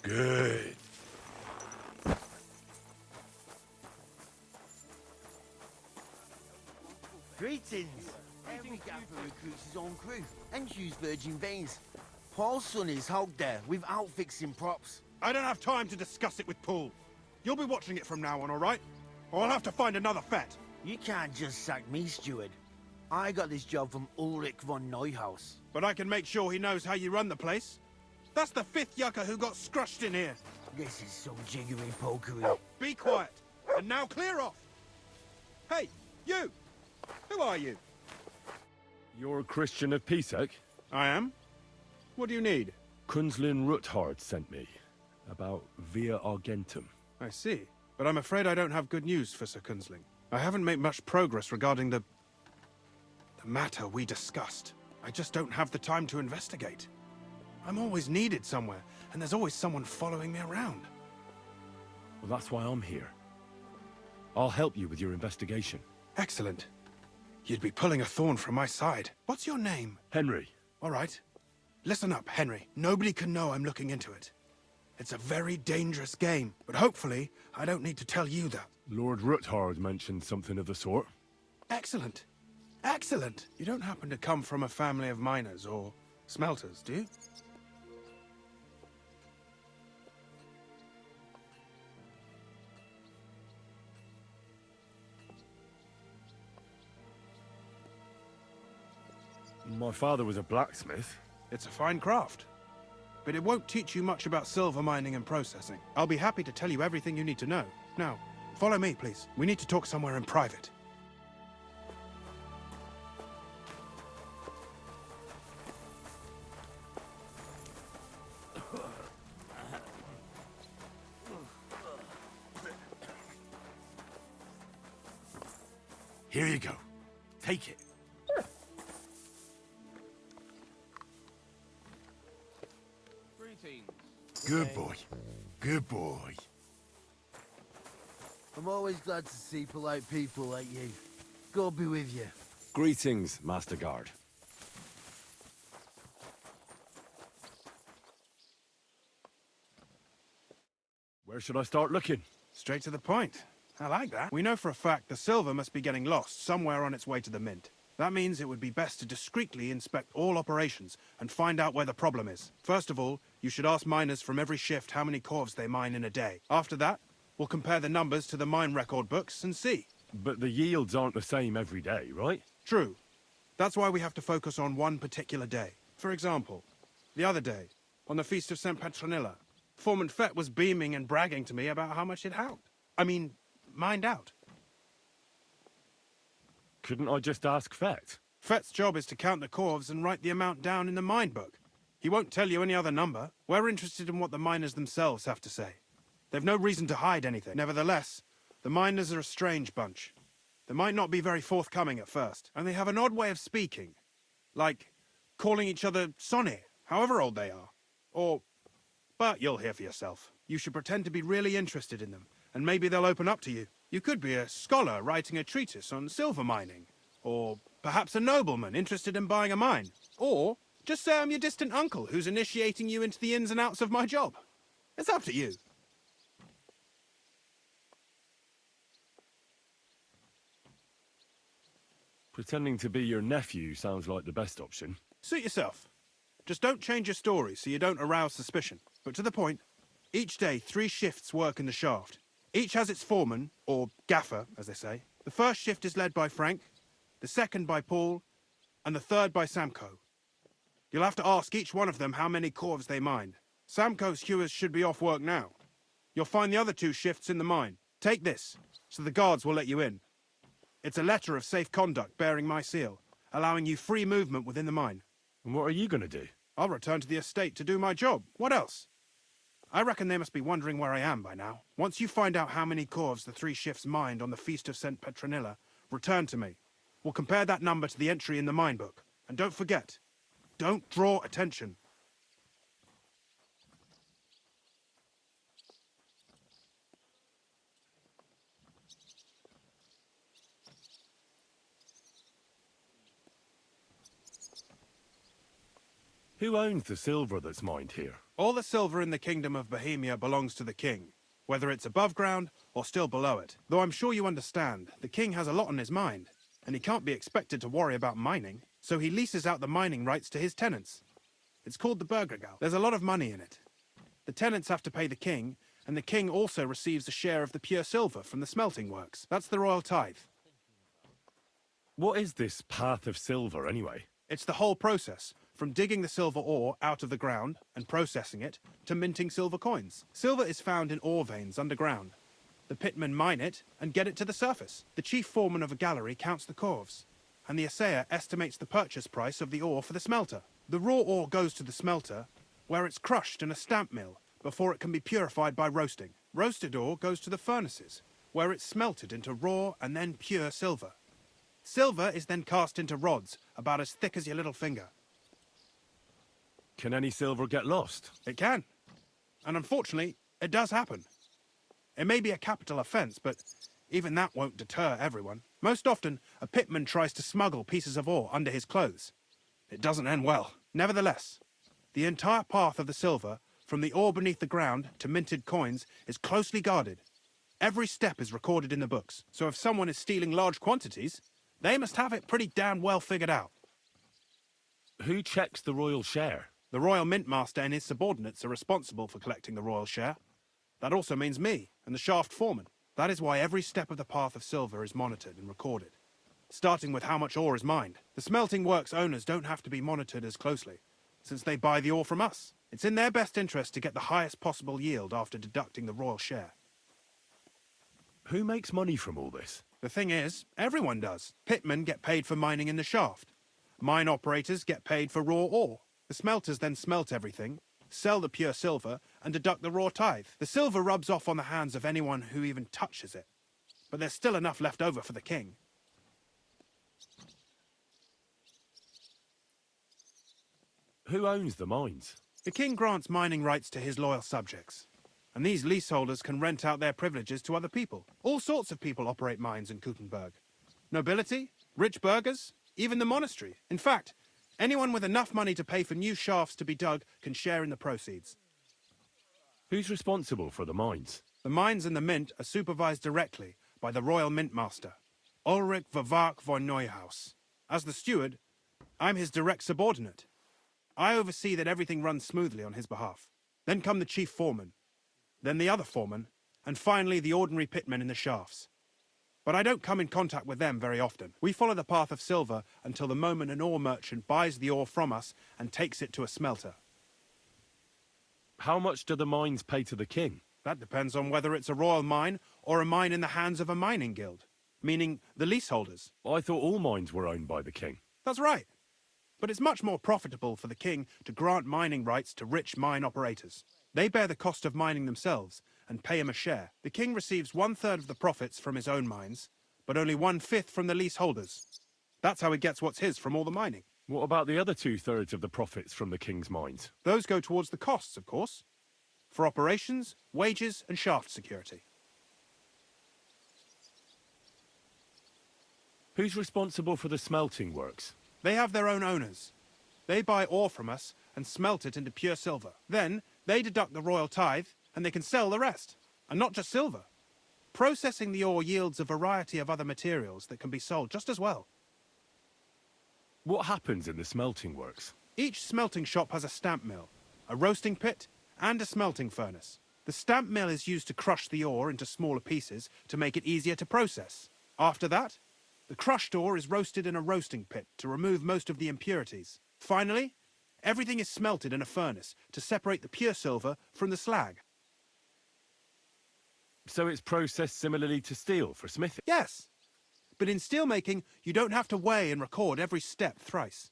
Good. Greetings! Every gaffer recruits his own crew and use virgin veins. Paul's son is hogged there without fixing props. I don't have time to discuss it with Paul. You'll be watching it from now on, all right? Or I'll have to find another vet. You can't just sack me, steward. I got this job from Ulrich von Neuhaus. But I can make sure he knows how you run the place. That's the 5th yucca who got scrushed in here. This is so jiggery pokery. Be quiet. And now clear off. Hey, you! Who are you? You're a Christian of Pisek? I am. What do you need? Kunzlin Ruthard sent me. About Via Argentum. I see. But I'm afraid I don't have good news for Sir Kunzling. I haven't made much progress regarding the matter we discussed. I just don't have the time to investigate. I'm always needed somewhere, and there's always someone following me around. Well, that's why I'm here. I'll help you with your investigation. Excellent. You'd be pulling a thorn from my side. What's your name? Henry. All right. Listen up, Henry. Nobody can know I'm looking into it. It's a very dangerous game, but hopefully I don't need to tell you that. Lord Ruthard mentioned something of the sort. Excellent. Excellent. You don't happen to come from a family of miners or smelters, do you? My father was a blacksmith. It's a fine craft. But it won't teach you much about silver mining and processing. I'll be happy to tell you everything you need to know. Now, follow me, please. We need to talk somewhere in private. Here you go. Take it. Good boy. Good boy. I'm always glad to see polite people like you. God be with you. Greetings, Master Guard. Where should I start looking? Straight to the point. I like that. We know for a fact the silver must be getting lost somewhere on its way to the mint. That means it would be best to discreetly inspect all operations and find out where the problem is. First of all, you should ask miners from every shift how many corves they mine in a day. After that, we'll compare the numbers to the mine record books and see. But the yields aren't the same every day, right? True. That's why we have to focus on one particular day. For example, the other day, on the Feast of St. Petronilla, Foreman Fett was beaming and bragging to me about how much it helped. Mined out. Couldn't I just ask Fett? Fett's job is to count the corves and write the amount down in the mine book. He won't tell you any other number. We're interested in what the miners themselves have to say. They've no reason to hide anything. Nevertheless, the miners are a strange bunch. They might not be very forthcoming at first, and they have an odd way of speaking. Like calling each other Sonny, however old they are. But you'll hear for yourself. You should pretend to be really interested in them, and maybe they'll open up to you. You could be a scholar writing a treatise on silver mining. Or perhaps a nobleman interested in buying a mine. Or just say I'm your distant uncle who's initiating you into the ins and outs of my job. It's up to you. Pretending to be your nephew sounds like the best option. Suit yourself. Just don't change your story so you don't arouse suspicion. But to the point, each day 3 shifts work in the shaft. Each has its foreman, or gaffer, as they say. The first shift is led by Frank, the second by Paul, and the third by Samko. You'll have to ask each one of them how many corves they mine. Samko's hewers should be off work now. You'll find the other 2 shifts in the mine. Take this, so the guards will let you in. It's a letter of safe conduct bearing my seal, allowing you free movement within the mine. And what are you gonna do? I'll return to the estate to do my job. What else? I reckon they must be wondering where I am by now. Once you find out how many corves the 3 shifts mined on the Feast of St. Petronilla, return to me. We'll compare that number to the entry in the mine book. And don't forget, don't draw attention. Who owns the silver that's mined here? All the silver in the Kingdom of Bohemia belongs to the king, whether it's above ground or still below it. Though I'm sure you understand, the king has a lot on his mind, and he can't be expected to worry about mining, so he leases out the mining rights to his tenants. It's called the Burgergeld. There's a lot of money in it. The tenants have to pay the king, and the king also receives a share of the pure silver from the smelting works. That's the royal tithe. What is this path of silver, anyway? It's the whole process, from digging the silver ore out of the ground and processing it, to minting silver coins. Silver is found in ore veins underground. The pitmen mine it and get it to the surface. The chief foreman of a gallery counts the corves, and the assayer estimates the purchase price of the ore for the smelter. The raw ore goes to the smelter, where it's crushed in a stamp mill before it can be purified by roasting. Roasted ore goes to the furnaces, where it's smelted into raw and then pure silver. Silver is then cast into rods about as thick as your little finger. Can any silver get lost? It can. And unfortunately, it does happen. It may be a capital offence, but even that won't deter everyone. Most often, a pitman tries to smuggle pieces of ore under his clothes. It doesn't end well. Nevertheless, the entire path of the silver, from the ore beneath the ground to minted coins, is closely guarded. Every step is recorded in the books, so if someone is stealing large quantities, they must have it pretty damn well figured out. Who checks the royal share? The royal mint master and his subordinates are responsible for collecting the royal share. That also means me and the shaft foreman. That is why every step of the path of silver is monitored and recorded, starting with how much ore is mined. The smelting works owners don't have to be monitored as closely, since they buy the ore from us. It's in their best interest to get the highest possible yield after deducting the royal share. Who makes money from all this? The thing is, everyone does. Pitmen get paid for mining in the shaft. Mine operators get paid for raw ore. The smelters then smelt everything, sell the pure silver, and deduct the raw tithe. The silver rubs off on the hands of anyone who even touches it. But there's still enough left over for the king. Who owns the mines? The king grants mining rights to his loyal subjects. And these leaseholders can rent out their privileges to other people. All sorts of people operate mines in Kuttenberg. Nobility, rich burghers, even the monastery. In fact, anyone with enough money to pay for new shafts to be dug can share in the proceeds. Who's responsible for the mines? The mines and the mint are supervised directly by the royal mint master, Ulrich Vavakia von Neuhaus. As the steward, I'm his direct subordinate. I oversee that everything runs smoothly on his behalf. Then come the chief foreman, then the other foreman, and finally the ordinary pitmen in the shafts. But I don't come in contact with them very often. We follow the path of silver until the moment an ore merchant buys the ore from us and takes it to a smelter. How much do the mines pay to the king? That depends on whether it's a royal mine or a mine in the hands of a mining guild, meaning the leaseholders. I thought all mines were owned by the king. That's right. But it's much more profitable for the king to grant mining rights to rich mine operators. They bear the cost of mining themselves and pay him a share. The king receives 1/3 of the profits from his own mines, but only 1/5 from the leaseholders. That's how he gets what's his from all the mining. What about the other 2/3 of the profits from the king's mines? Those go towards the costs, of course, for operations, wages, and shaft security. Who's responsible for the smelting works? They have their own owners. They buy ore from us and smelt it into pure silver. Then they deduct the royal tithe and they can sell the rest. And not just silver. Processing the ore yields a variety of other materials that can be sold just as well. What happens in the smelting works? Each smelting shop has a stamp mill, a roasting pit, and a smelting furnace. The stamp mill is used to crush the ore into smaller pieces to make it easier to process. After that, the crushed ore is roasted in a roasting pit to remove most of the impurities. Finally, everything is smelted in a furnace to separate the pure silver from the slag. So it's processed similarly to steel for smithing? Yes, but in steelmaking, you don't have to weigh and record every step thrice.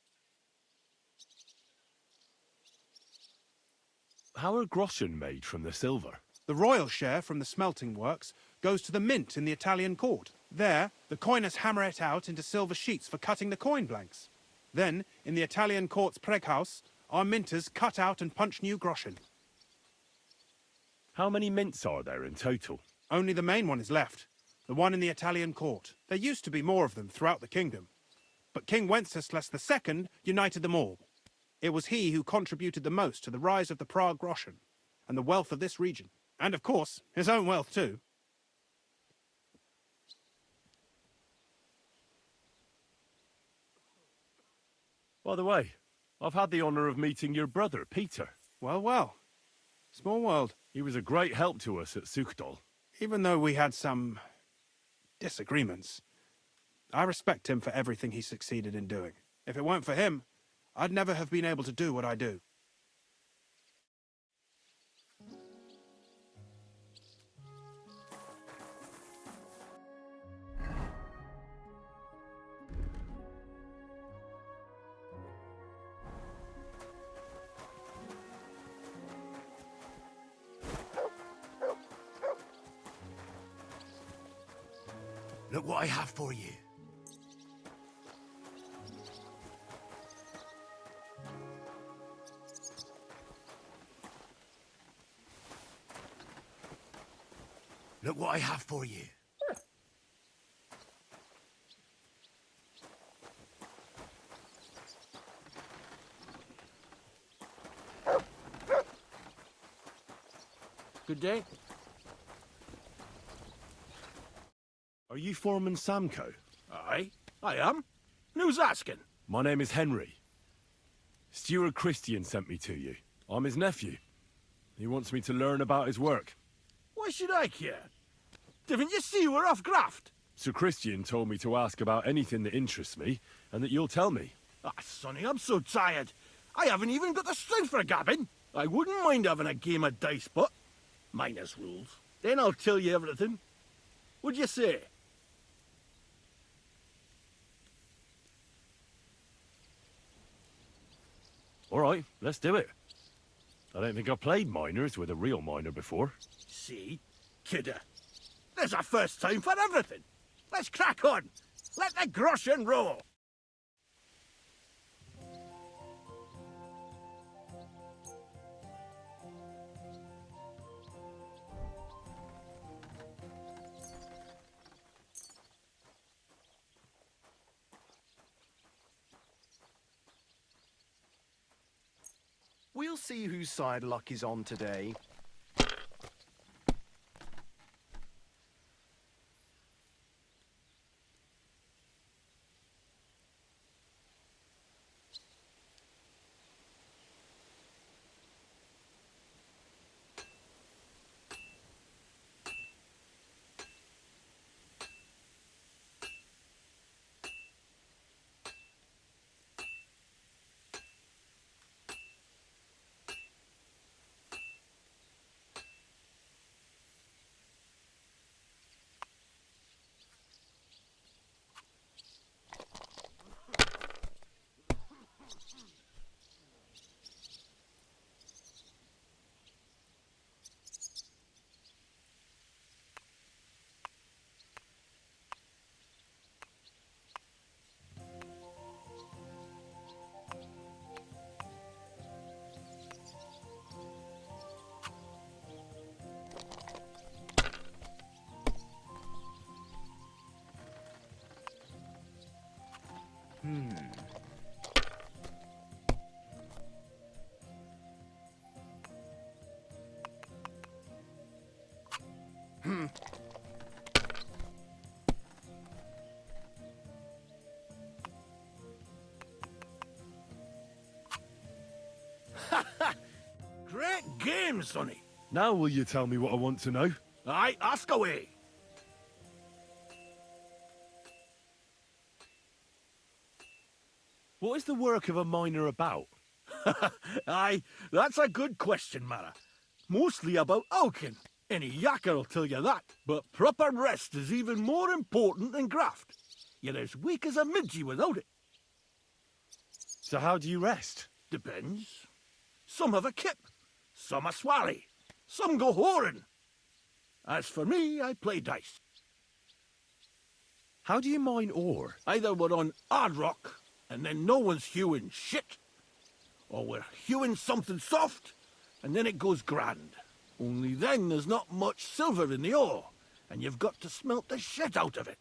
How are groschen made from the silver? The royal share from the smelting works goes to the mint in the Italian court. There, the coiners hammer it out into silver sheets for cutting the coin blanks. Then, in the Italian court's preghouse, our minters cut out and punch new groschen. How many mints are there in total? Only the main one is left, the one in the Italian court. There used to be more of them throughout the kingdom, but King Wenceslas II united them all. It was he who contributed the most to the rise of the Prague Groschen and the wealth of this region. And of course, his own wealth too. By the way, I've had the honor of meeting your brother, Peter. Well, well. Small world. He was a great help to us at Suchdol. Even though we had some disagreements, I respect him for everything he succeeded in doing. If it weren't for him, I'd never have been able to do what I do. Look what I have for you. Look what I have for you. Good day. Are you Foreman Samco? Aye, I am. Who's asking? My name is Henry. Steward Christian sent me to you. I'm his nephew. He wants me to learn about his work. Why should I care? Didn't you see we're off graft? Sir Christian told me to ask about anything that interests me, and that you'll tell me. Ah, Sonny, I'm so tired. I haven't even got the strength for gabbing. I wouldn't mind having a game of dice, but minus rules. Then I'll tell you everything. What'd you say? All right, let's do it. I don't think I've played miners with a real miner before. See? Kidder. There's a first time for everything. Let's crack on. Let the groschen roll. We'll see whose side luck is on today. Great game, Sonny. Now will you tell me what I want to know? Aye, ask away. What is the work of a miner about? Aye, that's a good question, Mara. Mostly about oaking. Any yakker'll tell you that. But proper rest is even more important than graft. You're as weak as a midgie without it. So how do you rest? Depends. Some have a kip, some a swally, some go whoring. As for me, I play dice. How do you mine ore? Either we're on hard rock, and then no one's hewing shit, or we're hewing something soft, and then it goes grand. Only then there's not much silver in the ore, and you've got to smelt the shit out of it.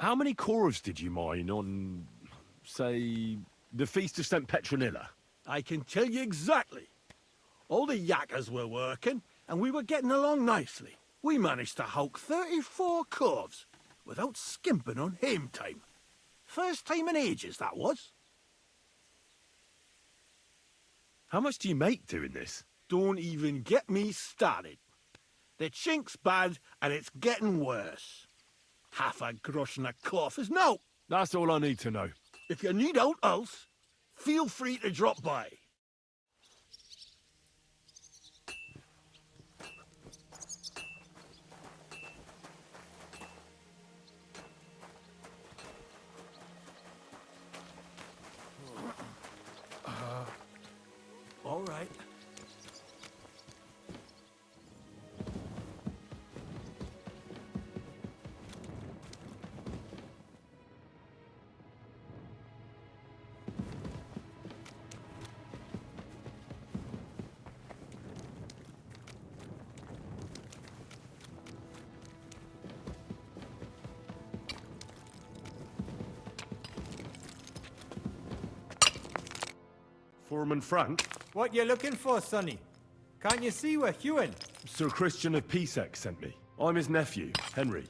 How many cores did you mine on say, the Feast of St. Petronilla? I can tell you exactly. All the yakkers were working, and we were getting along nicely. We managed to howk 34 corves without skimping on hame time. First time in ages, that was. How much do you make doing this? Don't even get me started. The chink's bad, and it's getting worse. Half a grosh and a corf is no. That's all I need to know. If you need out else, feel free to drop by. All right. Foreman Frank? What you looking for, Sonny? Can't you see we're hewing? Sir Christian of Pisek sent me. I'm his nephew, Henry.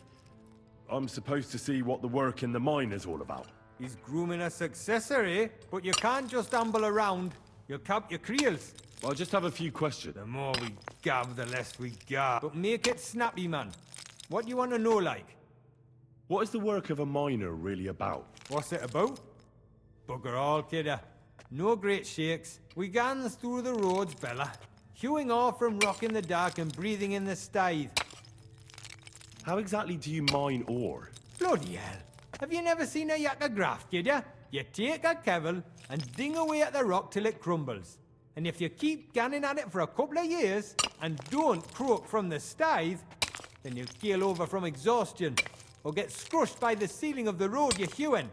I'm supposed to see what the work in the mine is all about. He's grooming a successor, eh? But you can't just amble around. You'll cap your creels. I just have a few questions. The more we gab, the less we gab. But make it snappy, man. What do you want to know, like? What is the work of a miner really about? What's it about? Bugger all, kidder. No great shakes. We gans through the roads, Bella. Hewing off from rock in the dark and breathing in the stithe. How exactly do you mine ore? Bloody hell. Have you never seen a yakker graft, kidder? You take a kevel and ding away at the rock till it crumbles. And if you keep ganning at it for a couple of years and don't croak from the stithe, then you'll keel over from exhaustion or get scrushed by the ceiling of the road you're hewing.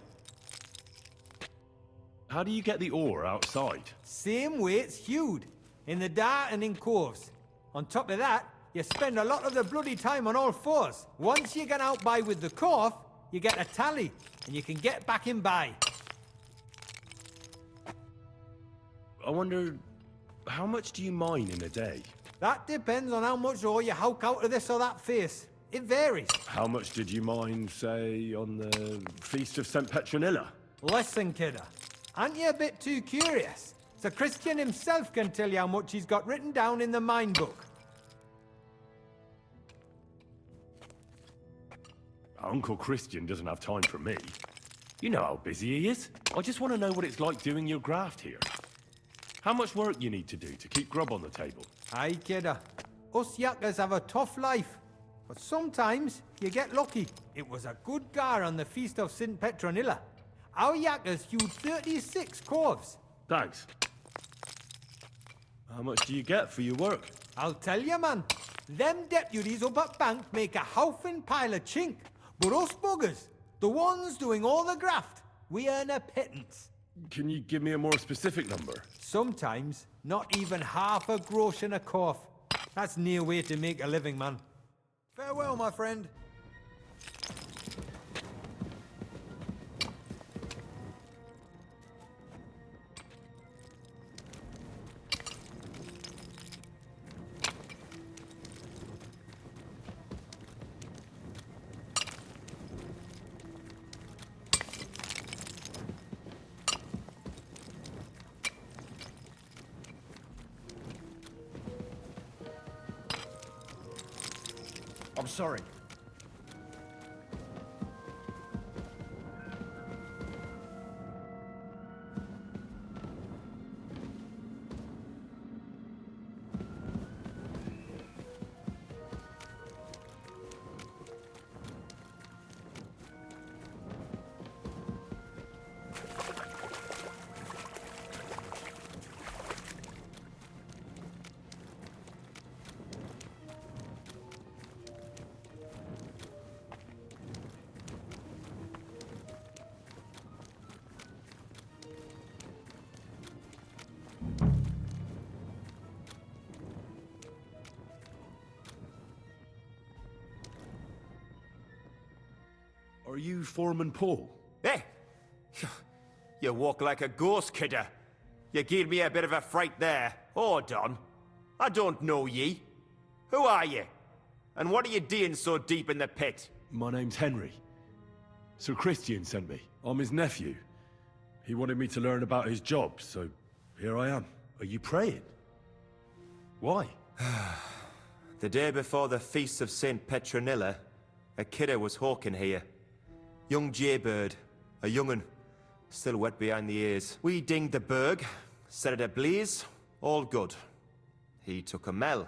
How do you get the ore outside? Same way it's hewed, in the dark and in coves. On top of that, you spend a lot of the bloody time on all fours. Once you get out by with the corf, you get a tally, and you can get back in by. I wonder, how much do you mine in a day? That depends on how much ore you howk out of this or that face. It varies. How much did you mine, say, on the Feast of St. Petronilla? Listen, kidder. Aren't you a bit too curious? Sir Christian himself can tell you how much he's got written down in the mine book. Uncle Christian doesn't have time for me. You know how busy he is. I just want to know what it's like doing your graft here. How much work you need to do to keep grub on the table? Aye, kidder. Us yakkers have a tough life. But sometimes you get lucky. It was a good gar on the Feast of St. Petronilla. Our yakkers hewed 36 corves. Thanks. How much do you get for your work? I'll tell you, man. Them deputies up at Bank make a howfing pile of chink. But us buggers, the ones doing all the graft, we earn a pittance. Can you give me a more specific number? Sometimes, not even half a grosh in a corf. That's near way to make a living, man. Farewell, my friend. I'm sorry. Are you Foreman Paul? Hey! You walk like a ghost, kidder. You gave me a bit of a fright there. Hold on. I don't know ye. Who are ye? And what are you doing so deep in the pit? My name's Henry. Sir Christian sent me. I'm his nephew. He wanted me to learn about his job, so here I am. Are you praying? Why? The day before the feast of St. Petronilla, a kidder was hawking here. Young jaybird, a young'un, still wet behind the ears. We dinged the berg, set it ablaze, all good. He took a mell,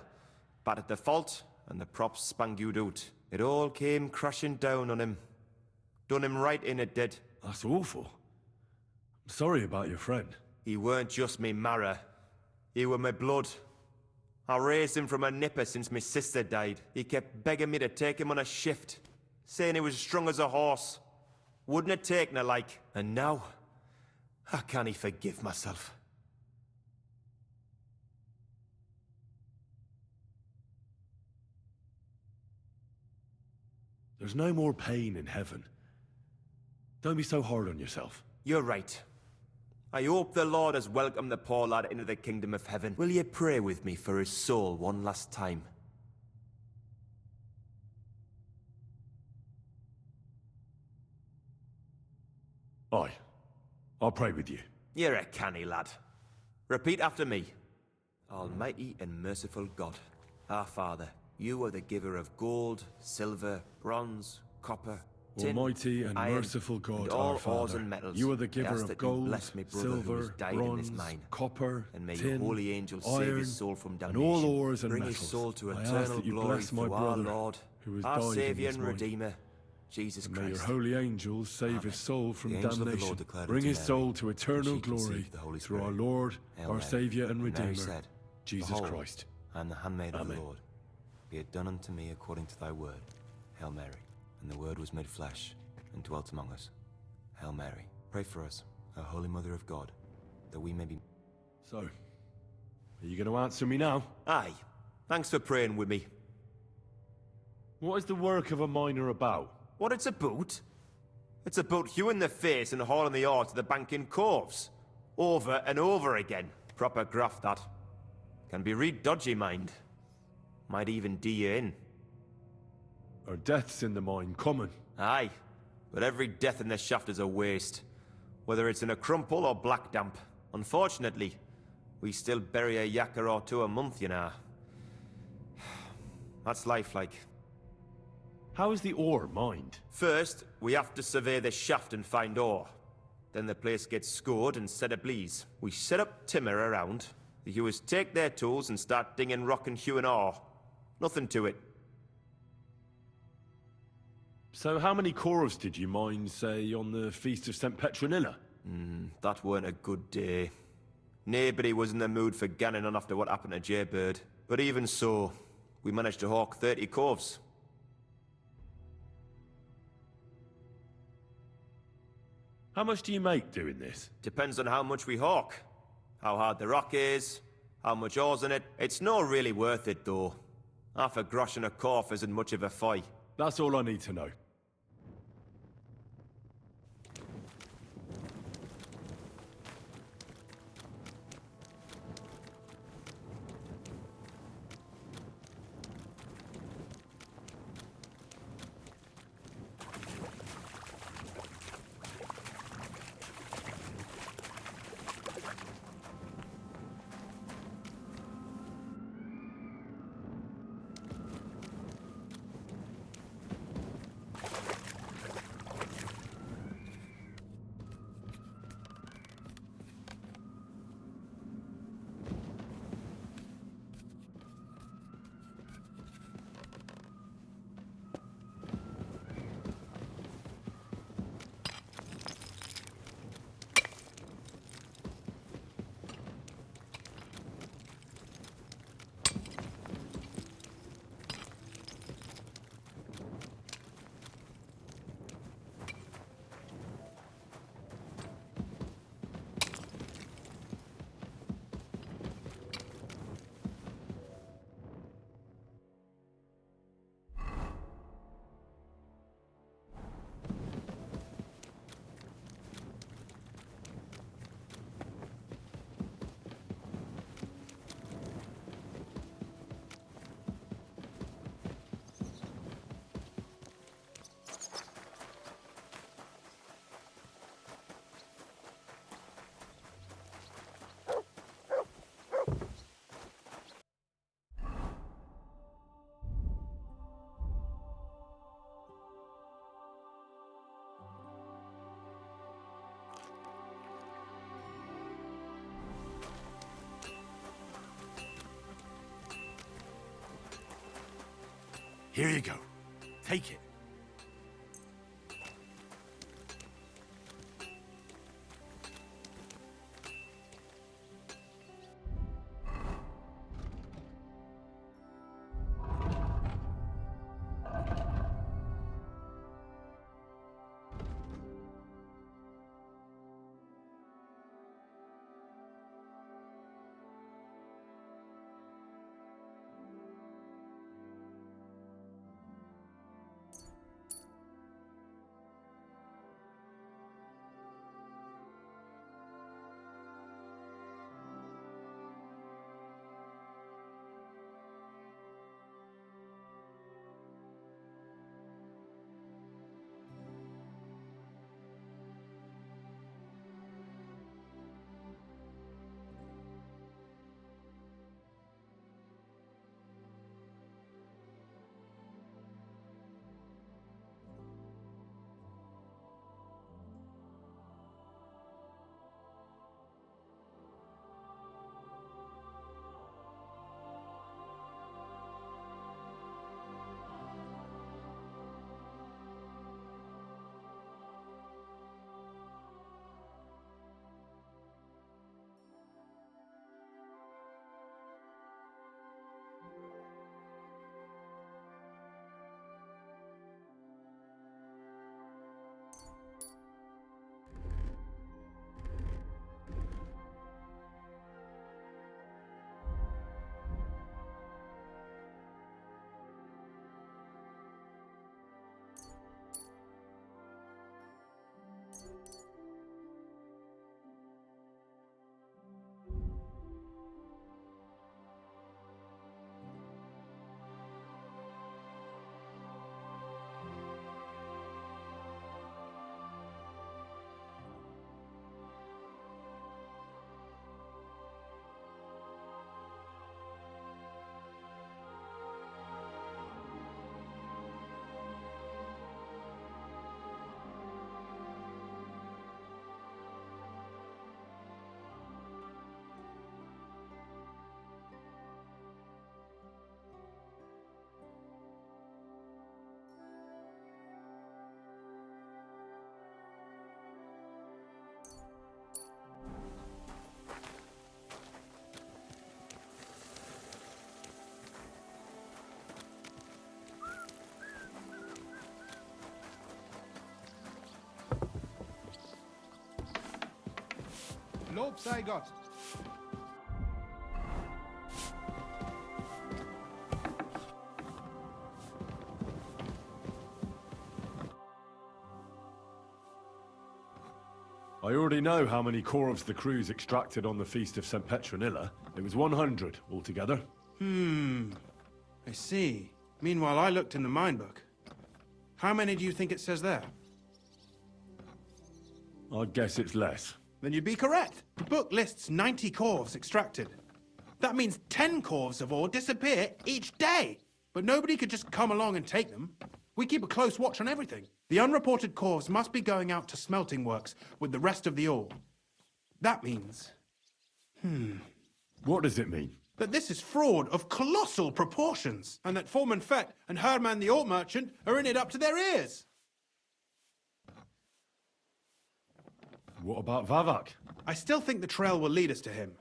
battered the fault, and the props spangued out. It all came crashing down on him. Done him right in, it did. That's awful. I'm sorry about your friend. He weren't just me marrow. He were my blood. I raised him from a nipper since my sister died. He kept begging me to take him on a shift, saying he was strong as a horse. Wouldn't have taken her like. And now, I can't forgive myself. There's no more pain in heaven. Don't be so hard on yourself. You're right. I hope the Lord has welcomed the poor lad into the kingdom of heaven. Will you pray with me for his soul one last time? Aye. I'll pray with you. You're a canny lad. Repeat after me. Almighty and merciful God, our Father, you are the giver of gold, silver, bronze, copper, tin, Almighty and iron, merciful God, and all our Father, ores and metals. you are the I giver ask of that you gold, bless me brother who has silver, died in bronze, this mine. copper, And may tin, your holy angel save iron, his soul from and damnation. all ores and Bring metals. his soul to I ask eternal that you glory bless my through our brother, Lord, who has our died in Saviour this and mine. Redeemer, Jesus And may your Christ. holy angels save Amen. his soul from The angel of the damnation. Lord declared Bring unto his Mary, soul to and eternal she glory conceived the Holy through our Spirit. Lord, Hail our Mary. Saviour and Mary Redeemer, said, Jesus Behold, Christ. I am the handmaid of Amen. the Lord. Be it done unto me according to thy word. Hail Mary. And the word was made flesh and dwelt among us. Hail Mary. Pray for us, O Holy Mother of God, that we may be... So, are you going to answer me now? Aye. Thanks for praying with me. What is the work of a miner about? What it's about? It's about hewing the face and hauling the ore to the banking coves. Over and over again. Proper graft, that. Can be real dodgy, mind. Might even do you in. Are deaths in the mine common? Aye. But every death in the shaft is a waste. Whether it's in a crumple or black damp. Unfortunately, we still bury a yakka or two a month, you know. That's life like. How is the ore mined? First, we have to survey the shaft and find ore. Then the place gets scored and set ablaze. We set up timber around. The hewers take their tools and start dinging rock and hewing ore. Nothing to it. So how many corves did you mine, say, on the Feast of St. Petronilla? That weren't a good day. Nobody was in the mood for ganning on after what happened to Jaybird. But even so, we managed to hawk 30 corves. How much do you make doing this? Depends on how much we hawk. How hard the rock is, how much ore's in it. It's not really worth it, though. Half a grosh and a corf isn't much of a fight. That's all I need to know. Here you go. Take it. Lob sei Gott. I already know how many corvs the crews extracted on the Feast of St. Petronilla. It was 100 altogether. I see. Meanwhile, I looked in the mine book. How many do you think it says there? I'd guess it's less. Then you'd be correct. The book lists 90 corvs extracted. That means 10 corvs of ore disappear each day. But nobody could just come along and take them. We keep a close watch on everything. The unreported corvs must be going out to smelting works with the rest of the ore. That means... What does it mean? that this is fraud of colossal proportions, and that Foreman Fett and Herman the ore merchant are in it up to their ears. What about Vavak? I still think the trail will lead us to him,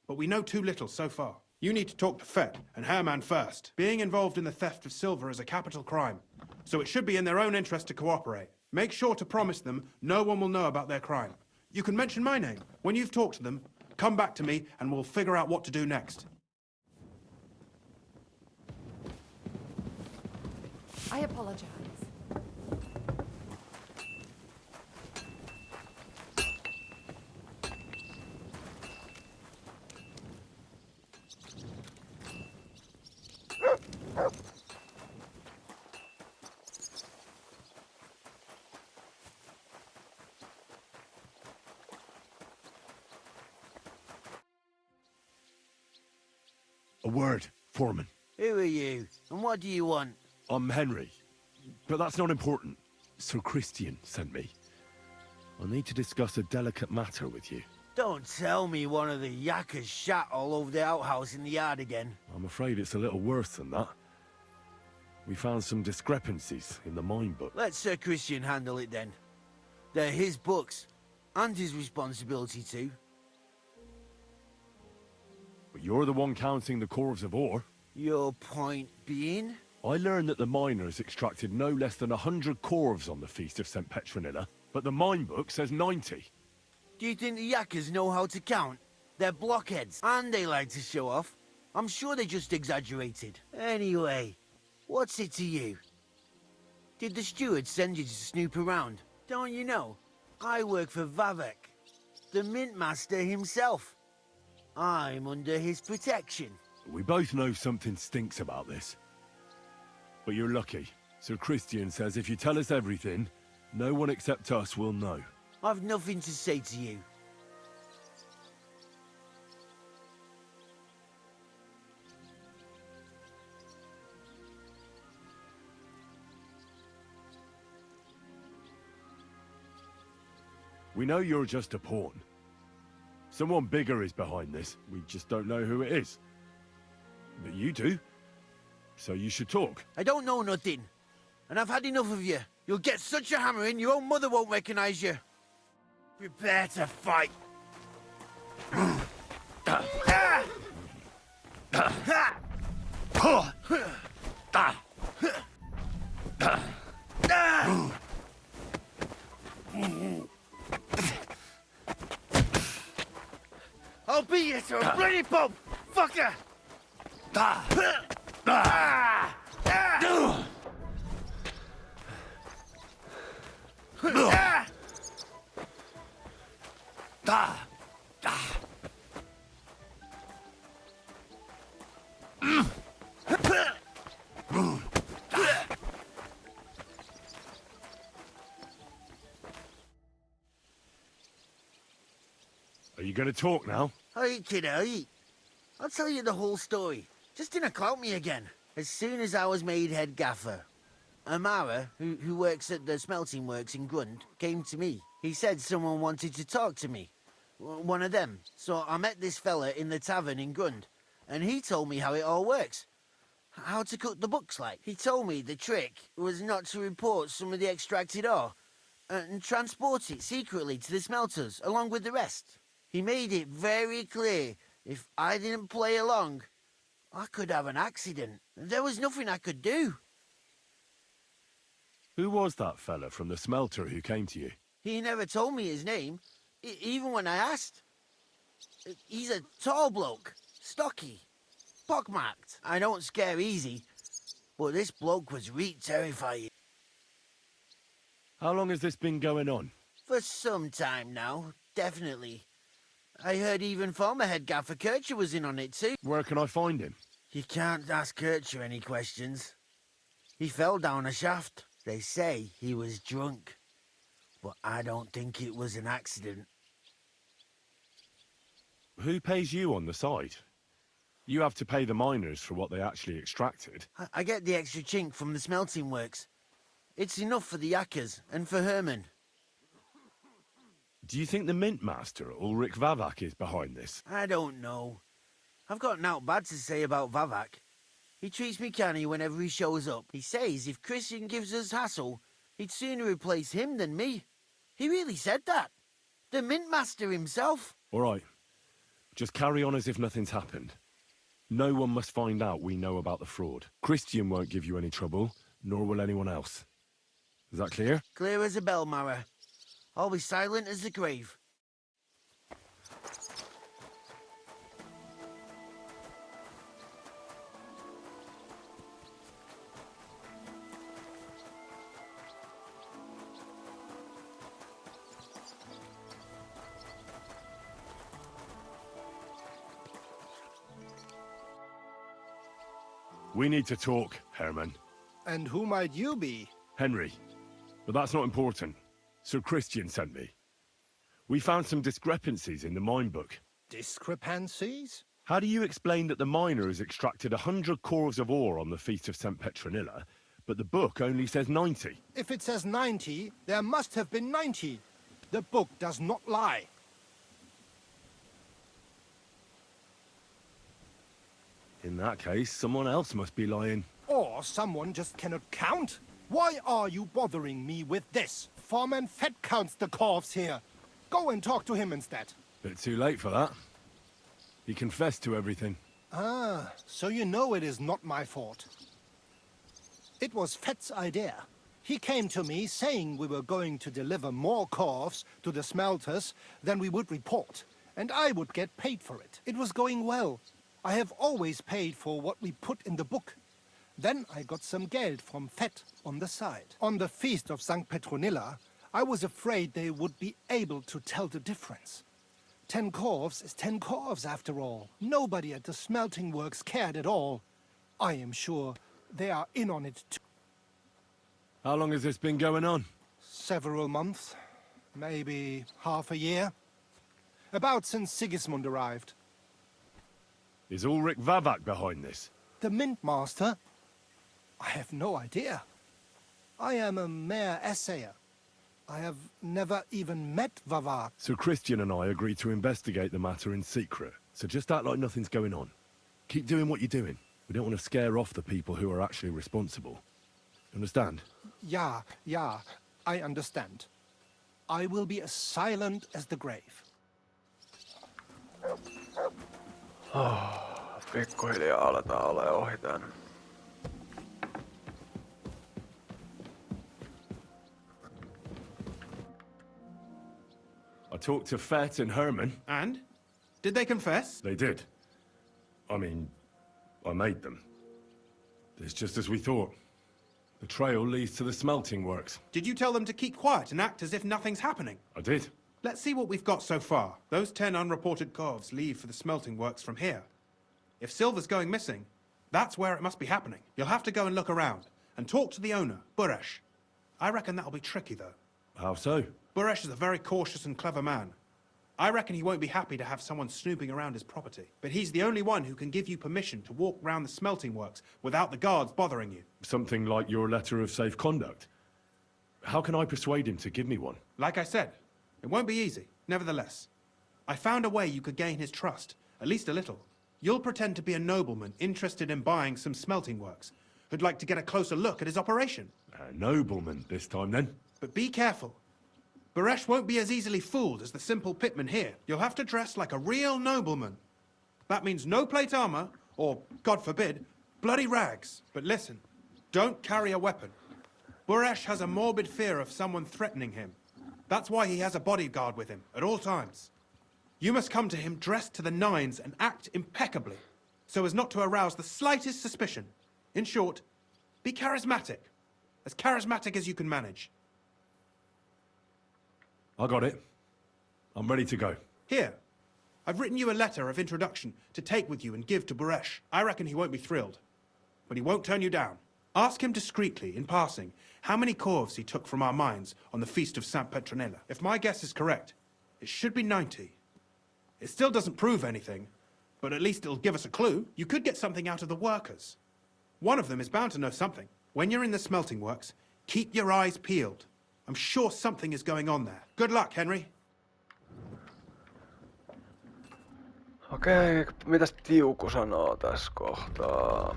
but we know too little so far. You need to talk to Fett and Herman first. Being involved in the theft of silver is a capital crime, so it should be in their own interest to cooperate. Make sure to promise them no one will know about their crime. You can mention my name. When you've talked to them, come back to me and we'll figure out what to do next. I apologize. A word, Foreman. Who are you, and what do you want? I'm Henry, but that's not important. Sir Christian sent me. I need to discuss a delicate matter with you. Don't tell me one of the yakkers shot all over the outhouse in the yard again. I'm afraid it's a little worse than that. We found some discrepancies in the mine book. Let Sir Christian handle it then. They're his books, and his responsibility too. But you're the one counting the cores of ore. Your point being? I learned that the miners extracted no less than 100 corves on the Feast of St. Petronilla, but the mine book says 90. Do you think the Yakkers know how to count? They're blockheads, and they like to show off. I'm sure they just exaggerated. Anyway, what's it to you? Did the steward send you to snoop around? Don't you know? I work for Vavakia, the Mint Master himself. I'm under his protection. We both know something stinks about this. But you're lucky. Sir Christian says if you tell us everything, no one except us will know. I've nothing to say to you. We know you're just a pawn. Someone bigger is behind this. We just don't know who it is. But you do. So you should talk. I don't know nothing. And I've had enough of you. You'll get such a hammering your own mother won't recognize you. Prepare to fight. I'll beat you to a bloody pulp, fucker! Are you going to talk now? Hey, kiddo, hey. I'll tell you the whole story. Just didn't clout me again. As soon as I was made head gaffer, Amara, who works at the smelting works in Grund, came to me. He said someone wanted to talk to me. One of them. So I met this fella in the tavern in Grund, and he told me how it all works. How to cook the books like. He told me the trick was not to report some of the extracted ore, and transport it secretly to the smelters, along with the rest. He made it very clear if I didn't play along, I could have an accident. There was nothing I could do. Who was that fella from the smelter who came to you? He never told me his name, even when I asked. He's a tall bloke, stocky, pockmarked. I don't scare easy, but this bloke was terrifying. How long has this been going on? For some time now, definitely. I heard even former head gaffer Kircher was in on it too. Where can I find him? You can't ask Kircher any questions. He fell down a shaft. They say he was drunk, but I don't think it was an accident. Who pays you on the side? You have to pay the miners for what they actually extracted. I get the extra chink from the smelting works. It's enough for the Yakkers and for Herman. Do you think the Mint Master, Ulrich Vavakia, is behind this? I don't know. I've got naught bad to say about Vavakia. He treats me canny whenever he shows up. He says if Christian gives us hassle, he'd sooner replace him than me. He really said that. The Mint Master himself. All right. Just carry on as if nothing's happened. No one must find out we know about the fraud. Christian won't give you any trouble, nor will anyone else. Is that clear? Clear as a bell, Mara. I'll be silent as the grave. We need to talk, Herman. And who might you be? Henry. But that's not important. Sir Christian sent me. We found some discrepancies in the mine book. Discrepancies? How do you explain that the miners extracted 100 cores of ore on the Feast of St. Petronilla, but the book only says 90? If it says 90, there must have been 90. The book does not lie. In that case, someone else must be lying. Or Or someone just cannot count? Why are you bothering me with this? Foreman Fett counts the corpse here. Go and talk to him instead. Bit too late for that. He confessed to everything. Ah, so you know it is not my fault. It was Fett's idea. He came to me saying we were going to deliver more corpses to the smelters than we would report, and I would get paid for it. It was going well. I have always paid for what we put in the book. Then I got some geld from Fett on the side. On the feast of St. Petronilla, I was afraid they would be able to tell the difference. 10 corves is 10 corves after all. Nobody at the smelting works cared at all. I am sure they are in on it too. How long has this been going on? Several months, maybe half a year. About since Sigismund arrived. Is Ulrich Vavak behind this? The Mint Master? I have no idea. I am a mere assayer. I have never even met Vavak. So Christian and I agreed to investigate the matter in secret. So just act like nothing's going on. Keep doing what you're doing. We don't want to scare off the people who are actually responsible. Understand? Yeah, I understand. I will be as silent as the grave. Pikkuhiljaa aletaan ole ohi tän. I talked to Fett and Herman. And? Did they confess? They did. I mean, I made them. It's just as we thought. The trail leads to the smelting works. Did you tell them to keep quiet and act as if nothing's happening? I did. Let's see what we've got so far. Those 10 unreported corves leave for the smelting works from here. If silver's going missing, that's where it must be happening. You'll have to go and look around and talk to the owner, Buresh. I reckon that'll be tricky, though. How so? Buresh is a very cautious and clever man. I reckon he won't be happy to have someone snooping around his property. But he's the only one who can give you permission to walk round the smelting works without the guards bothering you. Something like your letter of safe conduct. How can I persuade him to give me one? Like I said, it won't be easy. Nevertheless, I found a way you could gain his trust, at least a little. You'll pretend to be a nobleman interested in buying some smelting works, who'd like to get a closer look at his operation. A nobleman this time, then? But be careful. Buresh won't be as easily fooled as the simple pitman here. You'll have to dress like a real nobleman. That means no plate armor, or, God forbid, bloody rags. But listen, don't carry a weapon. Buresh has a morbid fear of someone threatening him. That's why he has a bodyguard with him at all times. You must come to him dressed to the nines and act impeccably, so as not to arouse the slightest suspicion. In short, be charismatic as you can manage. I got it. I'm ready to go. Here, I've written you a letter of introduction to take with you and give to Buresh. I reckon he won't be thrilled, but he won't turn you down. Ask him discreetly, in passing, how many corves he took from our mines on the feast of St. Petronilla. If my guess is correct, it should be 90. It still doesn't prove anything, but at least it'll give us a clue. You could get something out of the workers. One of them is bound to know something. When you're in the smelting works, keep your eyes peeled. I'm sure something is going on there. Good luck, Henry. Okei, mitäs Tiuku sanoo tässä kohtaa?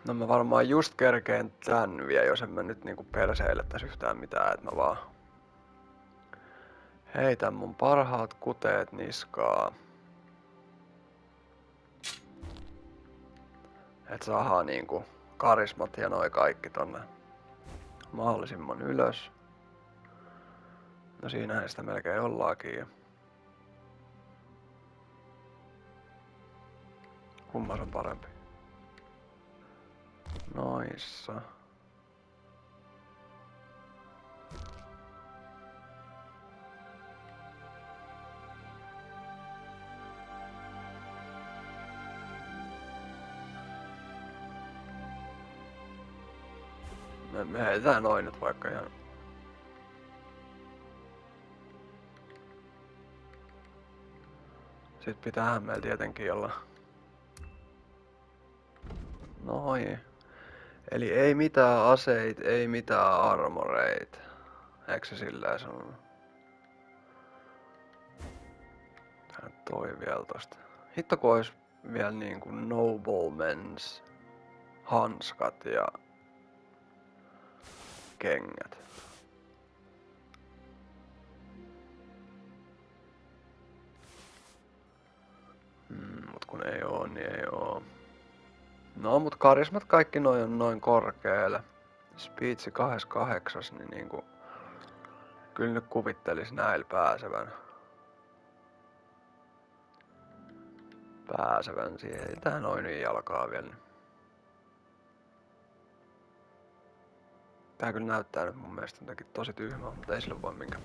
No mä varmaan just kerkeen tän vielä, jos en mä nyt niinku perseilettäis yhtään mitään, et mä vaan heitän mun parhaat kuteet niskaa. Et saadaan niinku karismat ja noi kaikki tonne mahdollisimman ylös. No siinähän sitä melkein ollaakin. Kummas on parempi? Noissa. Me heitetään noin nyt vaikka ihan. Sitten pitäähän meillä tietenkin olla. Noin. Eli ei mitään aseita, ei mitään armoreita. Eikö se silleen sanonut? Tää toi vielä tosta. Hitto kun ois vielä niinku noblemens hanskat ja kengät. Mut kun ei oo, niin ei oo. No mut karismat kaikki noin on noin korkealle. Speechi 28, niin niinku... Kyllä nyt kuvittelis näillä pääsevän siihen. Ei tää noin niin jalkaa vielä. Tää kyllä näyttää nyt mun mielestä jotenkin tosi tyhmää, mutta ei sille voi minkään.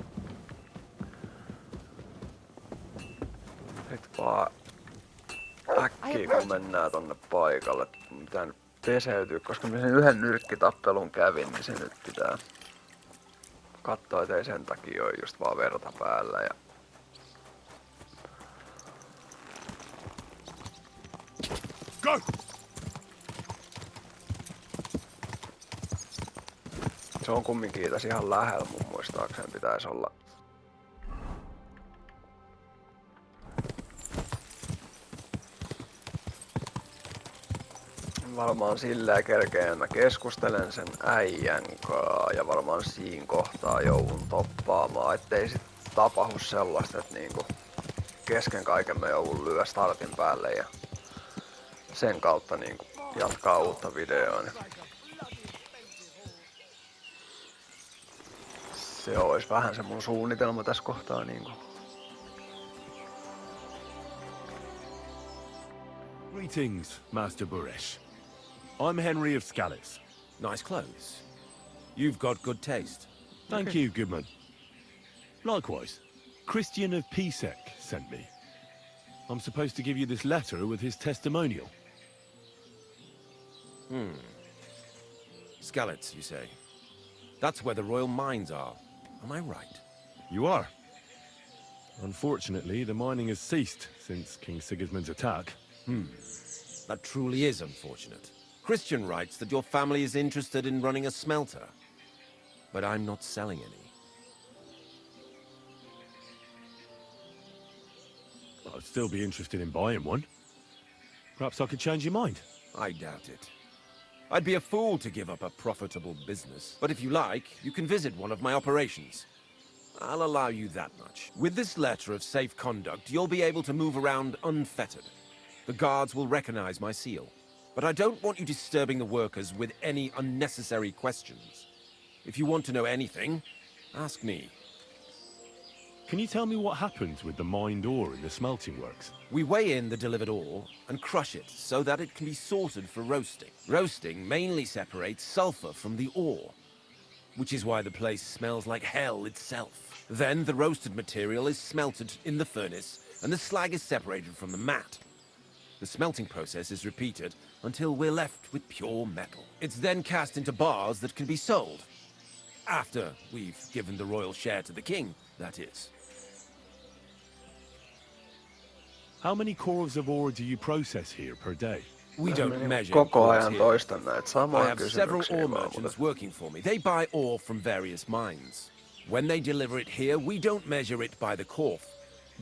Nyt vaan äkkiä kun mennään tonne paikalle. Pitää nyt peseytyä, koska mä sen yhden nyrkkitappelun kävin, niin se nyt pitää katsoa, ettei sen takia oo just vaan verta päällä. Ja Go! se on kumminkin tässä ihan lähellä mun muistaakseni pitäisi olla. Varmaan sillä kerkeen mä keskustelen sen äijän kaa ja varmaan siinä kohtaa joudun toppaamaan, ettei sit tapahdu sellaista, että niinku kesken kaiken mä joudun lyö startin päälle ja sen kautta niinku jatkaa uutta videoa. Niin se olisi vähän se mun suunnitelma tässä kohtaa niinku. Greetings, Master Buresh. I'm Henry of Scallis. Nice clothes. You've got good taste. Thank you, Goodman. Likewise, Christian of Pisek sent me. I'm supposed to give you this letter with his testimonial. Skallets, you say? That's where the royal mines are. Am I right? You are. Unfortunately, the mining has ceased since King Sigismund's attack. That truly is unfortunate. Christian writes that your family is interested in running a smelter. But I'm not selling any. I'd still be interested in buying one. Perhaps I could change your mind. I doubt it. I'd be a fool to give up a profitable business. But if you like, you can visit one of my operations. I'll allow you that much. With this letter of safe conduct, you'll be able to move around unfettered. The guards will recognize my seal. But I don't want you disturbing the workers with any unnecessary questions. If you want to know anything, ask me. Can you tell me what happens with the mined ore in the smelting works? We weigh in the delivered ore and crush it so that it can be sorted for roasting. Roasting mainly separates sulfur from the ore, which is why the place smells like hell itself. Then the roasted material is smelted in the furnace and the slag is separated from the matte. The smelting process is repeated until we're left with pure metal. It's then cast into bars that can be sold. After we've given the royal share to the king, that is. How many cores of ore do you process here per day? We don't measure Koko cores ajan here. toistan näitä I samoja have several kysymyksiä ore vaan, merchants working for me. They buy ore from various mines. When they deliver it here, we don't measure it by the corf,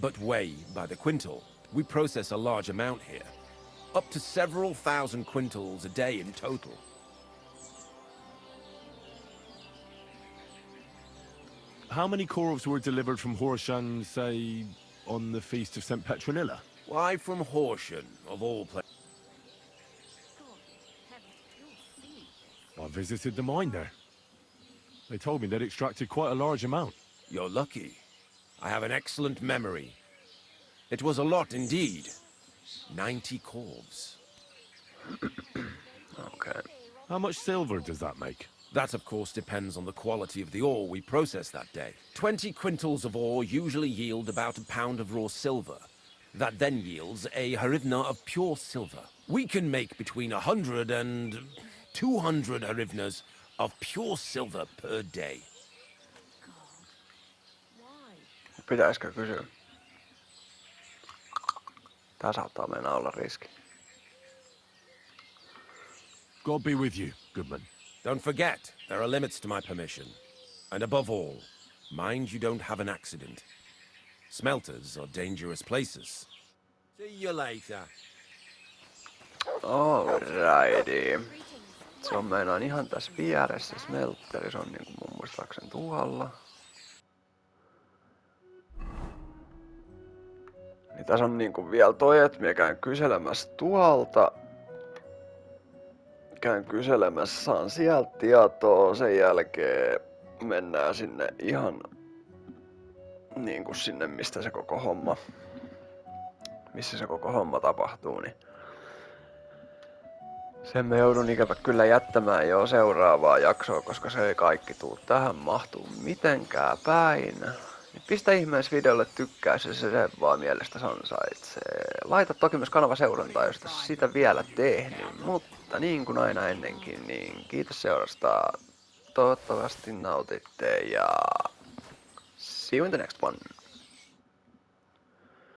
but weigh by the quintal. We process a large amount here. Up to several thousand quintals a day in total. How many cores were delivered from Horshan, say, on the Feast of St. Petronilla? Why from Horsham, of all places? I visited the mine there. They told me they'd extracted quite a large amount. You're lucky. I have an excellent memory. It was a lot indeed. 90 corves. Okay. How much silver does that make? That, of course, depends on the quality of the ore we process that day. 20 quintals of ore usually yield about a pound of raw silver. That then yields a hryvnia of pure silver. We can make between 100 and 200 hryvnias of pure silver per day. Pitäisikö kysyä? Tää saattaa mennä olla riski. God be with you, Goodman. Don't forget, there are limits to my permission. And above all, mind you don't have an accident. Smelters are dangerous places. See you later. Alrighty. Se on meinaan ihan tässä vieressä smeltteri, se on niinku mun muistaakseni tuolla. Niin tässä on niinku vielä toi, että minä käyn kyselemässä tuolta. Käyn kyselemässä, saan sieltä tietoa, sen jälkeen mennään sinne ihan niinku sinne, missä se koko homma tapahtuu, niin sen me joudun ikävä kyllä jättämään jo seuraavaa jaksoa, koska se ei kaikki tuu tähän mahtuu mitenkään päin. Niin pistä ihmeessä videolle tykkäys, jos se vaan mielestä ansaitsee. Laita toki myös kanava seurantaa, jos sitä vielä tehnyt, mutta niin kuin aina ennenkin, niin kiitos seurasta. Toivottavasti nautitte ja see you in the next one.